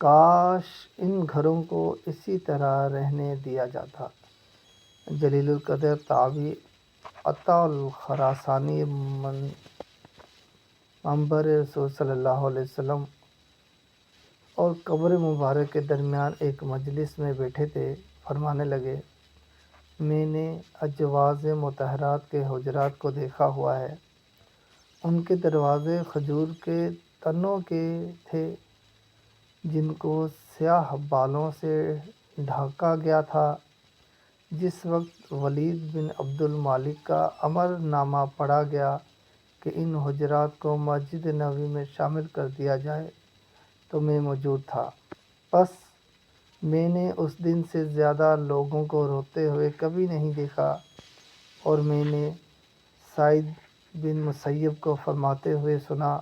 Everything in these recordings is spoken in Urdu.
کاش ان گھروں کو اسی طرح رہنے دیا جاتا۔ جلیل القدر تابعی عطا الخراسانی منبر رسول صلی اللہ علیہ وسلم اور قبر مبارک کے درمیان ایک مجلس میں بیٹھے تھے۔ فرمانے لگے، میں نے ازواج مطہرات کے حجرات کو دیکھا ہوا ہے۔ ان کے دروازے کھجور کے تنوں کے تھے جن کو سیاہ بالوں سے ڈھانکا گیا تھا۔ جس وقت ولید بن عبد الملک کا امر نامہ پڑھا گیا کہ ان حجرات کو مسجد نبوی میں شامل کر دیا جائے تو میں موجود تھا۔ پس میں نے اس دن سے زیادہ لوگوں کو روتے ہوئے کبھی نہیں دیکھا، اور میں نے سعید بن مسیب کو فرماتے ہوئے سنا،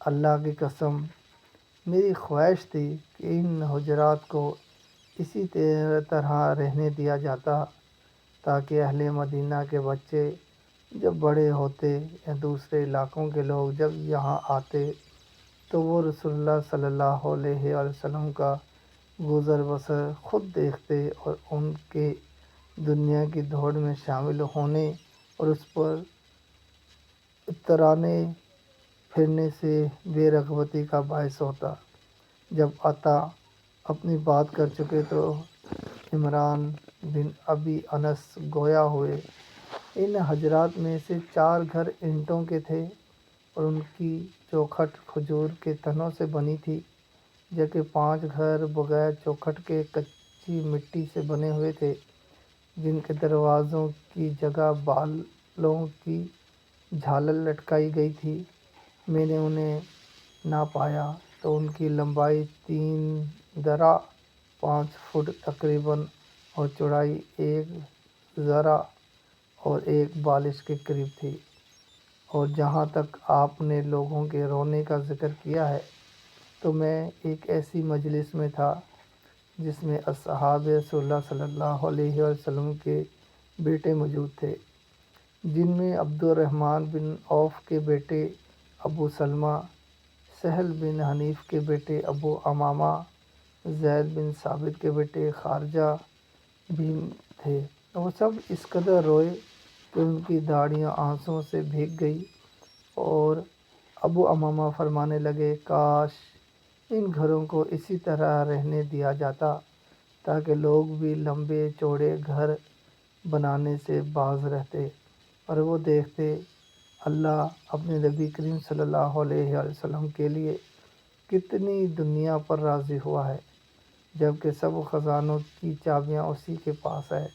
اللہ کی قسم، میری خواہش تھی کہ ان حجرات کو اسی طرح رہنے دیا جاتا تاکہ اہل مدینہ کے بچے جب بڑے ہوتے یا دوسرے علاقوں کے لوگ جب یہاں آتے تو وہ رسول اللہ صلی اللہ علیہ وسلم کا گزر بسر خود دیکھتے اور ان کے دنیا کی دوڑ میں شامل ہونے اور اس پر اترانے پھرنے سے بے رغبتی کا باعث ہوتا۔ جب عطا اپنی بات کر چکے تو عمران بن ابی انس گویا ہوئے، ان حجرات میں سے 4 گھر اینٹوں کے تھے اور ان کی چوکھٹ کھجور کے تنوں سے بنی تھی، جبکہ 5 گھر بغیر چوکھٹ کے کچی مٹی سے بنے ہوئے تھے جن کے دروازوں کی جگہ بالوں کی جھالر لٹکائی گئی تھی۔ میں نے انہیں ناپ پایا تو ان کی لمبائی 3 ذراع 5 فٹ تقریباً اور چوڑائی 1 ذراع اور 1 بالش کے قریب تھی۔ اور جہاں تک آپ نے لوگوں کے رونے کا ذکر کیا ہے تو میں ایک ایسی مجلس میں تھا جس میں اصحاب رسول اللہ صلی اللہ علیہ وسلم کے بیٹے موجود تھے، جن میں عبد الرحمن بن عوف کے بیٹے ابو سلمہ، سہل بن حنیف کے بیٹے ابو امامہ، زید بن ثابت کے بیٹے خارجہ بھی تھے۔ وہ سب اس قدر روئے کہ ان کی داڑھیاں آنسوؤں سے بھیگ گئیں، اور ابو امامہ فرمانے لگے، کاش ان گھروں کو اسی طرح رہنے دیا جاتا تاکہ لوگ بھی لمبے چوڑے گھر بنانے سے باز رہتے اور وہ دیکھتے اللہ اپنے نبی کریم صلی اللہ علیہ وسلم کے لیے کتنی دنیا پر راضی ہوا ہے، جبکہ سب خزانوں کی چابیاں اسی کے پاس ہے۔